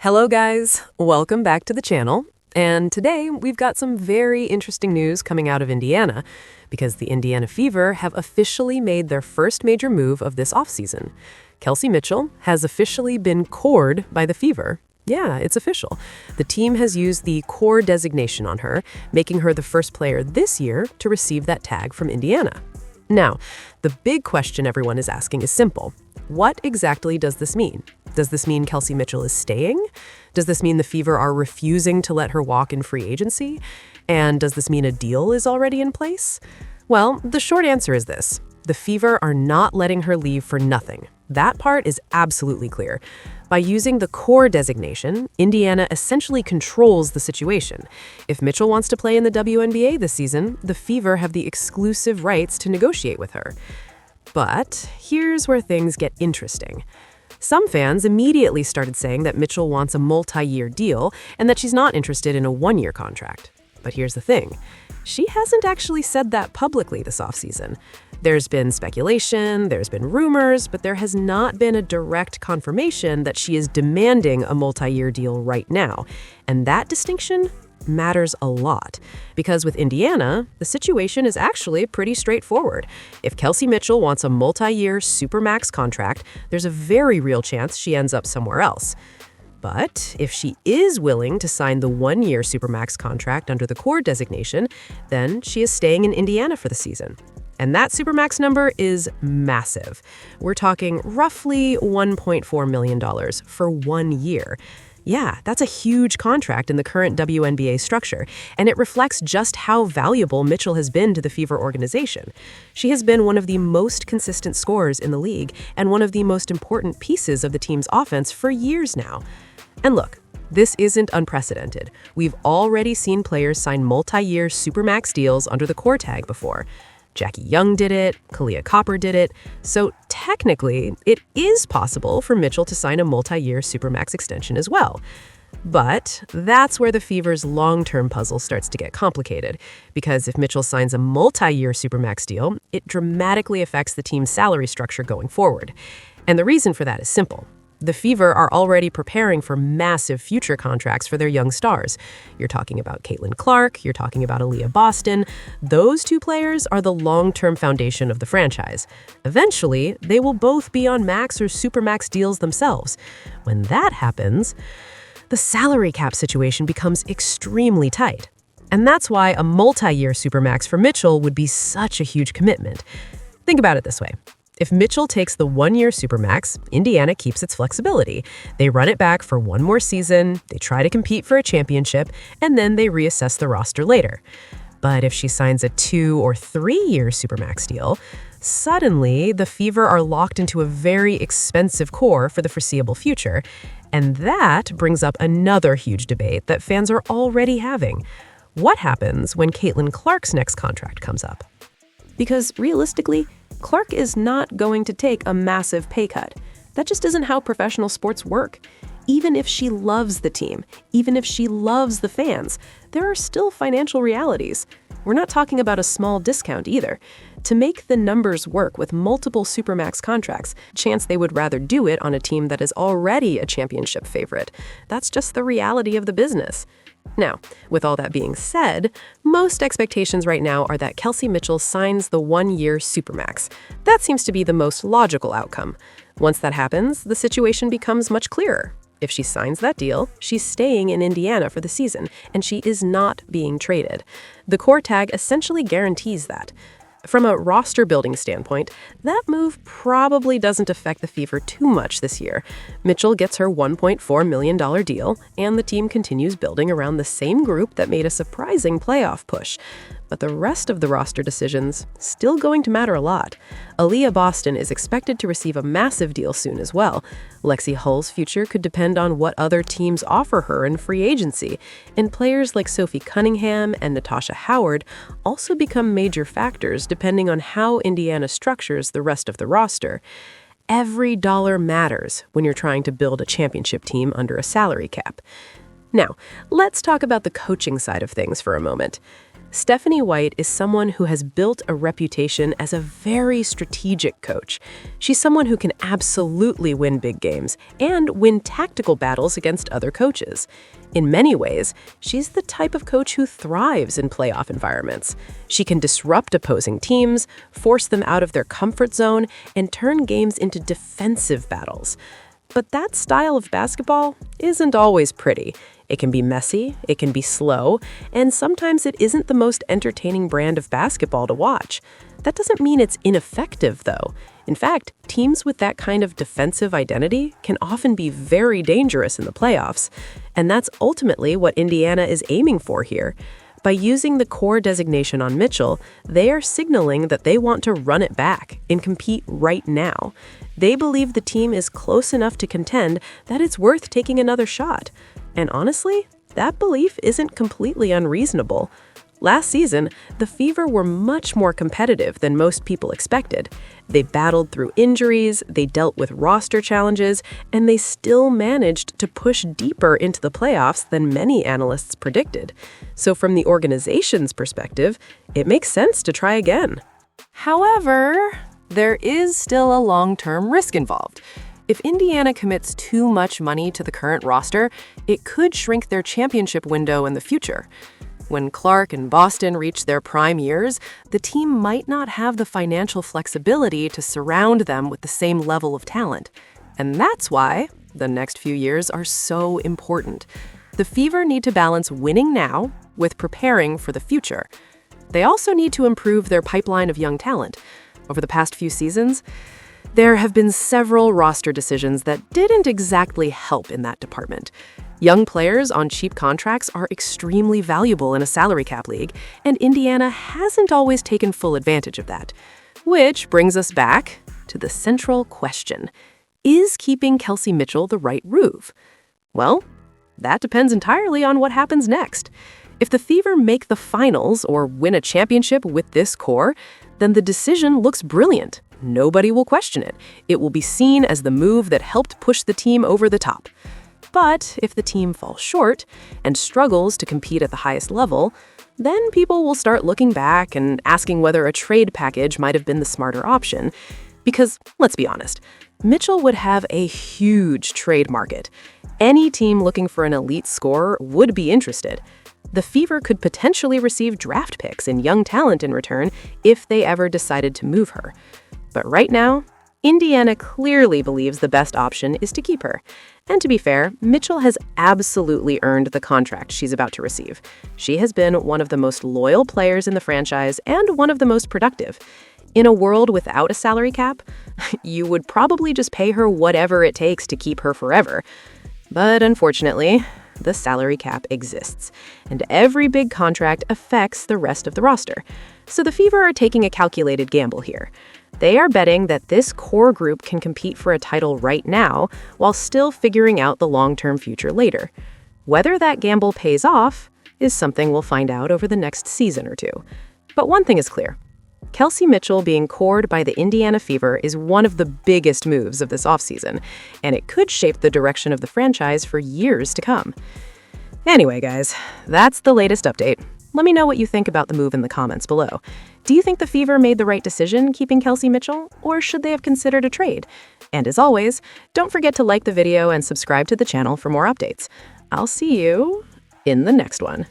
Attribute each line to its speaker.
Speaker 1: Hello guys, welcome back to the channel. And today we've got some very interesting news coming out of Indiana because the Indiana Fever have officially made their first major move of this offseason. Kelsey Mitchell has officially been CORED by the Fever. Yeah, it's official. The team has used the CORED designation on her, making her the first player this year to receive that tag from Indiana. Now, the big question everyone is asking is simple. What exactly does this mean? Does this mean Kelsey Mitchell is staying? Does this mean the Fever are refusing to let her walk in free agency? And does this mean a deal is already in place? Well, the short answer is this. The Fever are not letting her leave for nothing. That part is absolutely clear. By using the core designation, Indiana essentially controls the situation. If Mitchell wants to play in the WNBA this season, the Fever have the exclusive rights to negotiate with her. But here's where things get interesting. Some fans immediately started saying that Mitchell wants a multi-year deal and that she's not interested in a one-year contract. But here's the thing. She hasn't actually said that publicly this offseason. There's been speculation, there's been rumors, but there has not been a direct confirmation that she is demanding a multi-year deal right now. And that distinction matters a lot, because with Indiana, the situation is actually pretty straightforward. If Kelsey Mitchell wants a multi-year SUPERMAX contract, there's a very real chance she ends up somewhere else. But if she is willing to sign the one-year SUPERMAX contract under the CORED designation, then she is staying in Indiana for the season. And that SUPERMAX number is massive. We're talking roughly $1.4 million for 1 year. Yeah, that's a huge contract in the current WNBA structure, and it reflects just how valuable Mitchell has been to the Fever organization. She has been one of the most consistent scorers in the league and one of the most important pieces of the team's offense for years now. And look, this isn't unprecedented. We've already seen players sign multi-year SUPERMAX deals under the core tag before. Jackie Young did it, Kalia Copper did it, so technically, it is possible for Mitchell to sign a multi-year SUPERMAX extension as well. But that's where the Fever's long-term puzzle starts to get complicated, because if Mitchell signs a multi-year SUPERMAX deal, it dramatically affects the team's salary structure going forward. And the reason for that is simple. The Fever are already preparing for massive future contracts for their young stars. You're talking about Caitlin Clark, you're talking about Aaliyah Boston. Those two players are the long-term foundation of the franchise. Eventually, they will both be on max or SUPERMAX deals themselves. When that happens, the salary cap situation becomes extremely tight. And that's why a multi-year SUPERMAX for Mitchell would be such a huge commitment. Think about it this way. If Mitchell takes the one-year SUPERMAX, Indiana keeps its flexibility. They run it back for one more season, they try to compete for a championship, and then they reassess the roster later. But if she signs a 2- or 3-year SUPERMAX deal, suddenly the Fever are locked into a very expensive core for the foreseeable future. And that brings up another huge debate that fans are already having. What happens when Caitlin Clark's next contract comes up? Because realistically, Clark is not going to take a massive pay cut. That just isn't how professional sports work. Even if she loves the team, even if she loves the fans, there are still financial realities. We're not talking about a small discount either. To make the numbers work with multiple SUPERMAX contracts, chance they would rather do it on a team that is already a championship favorite. That's just the reality of the business. Now, with all that being said, most expectations right now are that Kelsey Mitchell signs the one-year SUPERMAX. That seems to be the most logical outcome. Once that happens, the situation becomes much clearer. If she signs that deal, she's staying in Indiana for the season, and she is not being traded. The core tag essentially guarantees that. From a roster-building standpoint, that move probably doesn't affect the Fever too much this year. Mitchell gets her $1.4 million deal, and the team continues building around the same group that made a surprising playoff push. But the rest of the roster decisions still going to matter a lot. Aaliyah Boston is expected to receive a massive deal soon as well. Lexi Hull's future could depend on what other teams offer her in free agency, and players like Sophie Cunningham and Natasha Howard also become major factors depending on how Indiana structures the rest of the roster. Every dollar matters when you're trying to build a championship team under a salary cap. Now, let's talk about the coaching side of things for a moment. Stephanie White is someone who has built a reputation as a very strategic coach. She's someone who can absolutely win big games and win tactical battles against other coaches. In many ways, she's the type of coach who thrives in playoff environments. She can disrupt opposing teams, force them out of their comfort zone, and turn games into defensive battles. But that style of basketball isn't always pretty. It can be messy, it can be slow, and sometimes it isn't the most entertaining brand of basketball to watch. That doesn't mean it's ineffective, though. In fact, teams with that kind of defensive identity can often be very dangerous in the playoffs. And that's ultimately what Indiana is aiming for here. By using the core designation on Mitchell, they are signaling that they want to run it back and compete right now. They believe the team is close enough to contend that it's worth taking another shot. And honestly, that belief isn't completely unreasonable. Last season, the Fever were much more competitive than most people expected. They battled through injuries, they dealt with roster challenges, and they still managed to push deeper into the playoffs than many analysts predicted. So from the organization's perspective, it makes sense to try again. However, there is still a long-term risk involved. If Indiana commits too much money to the current roster, it could shrink their championship window in the future. When Clark and Boston reach their prime years, the team might not have the financial flexibility to surround them with the same level of talent. And that's why the next few years are so important. The Fever need to balance winning now with preparing for the future. They also need to improve their pipeline of young talent. Over the past few seasons, there have been several roster decisions that didn't exactly help in that department. Young players on cheap contracts are extremely valuable in a salary cap league, and Indiana hasn't always taken full advantage of that. Which brings us back to the central question. Is keeping Kelsey Mitchell the right move? Well, that depends entirely on what happens next. If the Fever make the finals or win a championship with this core, then the decision looks brilliant. Nobody will question it. It will be seen as the move that helped push the team over the top. But if the team falls short and struggles to compete at the highest level, then people will start looking back and asking whether a trade package might have been the smarter option. Because, let's be honest, Mitchell would have a huge trade market. Any team looking for an elite scorer would be interested. The Fever could potentially receive draft picks and young talent in return if they ever decided to move her. But right now, Indiana clearly believes the best option is to keep her. And to be fair, Mitchell has absolutely earned the contract she's about to receive. She has been one of the most loyal players in the franchise and one of the most productive. In a world without a salary cap, you would probably just pay her whatever it takes to keep her forever. But unfortunately, the salary cap exists, and every big contract affects the rest of the roster. So the Fever are taking a calculated gamble here. They are betting that this core group can compete for a title right now while still figuring out the long-term future later. Whether that gamble pays off is something we'll find out over the next season or two. But one thing is clear. Kelsey Mitchell being cored by the Indiana Fever is one of the biggest moves of this offseason, and it could shape the direction of the franchise for years to come. Anyway, guys, that's the latest update. Let me know what you think about the move in the comments below. Do you think the Fever made the right decision keeping Kelsey Mitchell, or should they have considered a trade? And as always, don't forget to like the video and subscribe to the channel for more updates. I'll see you in the next one.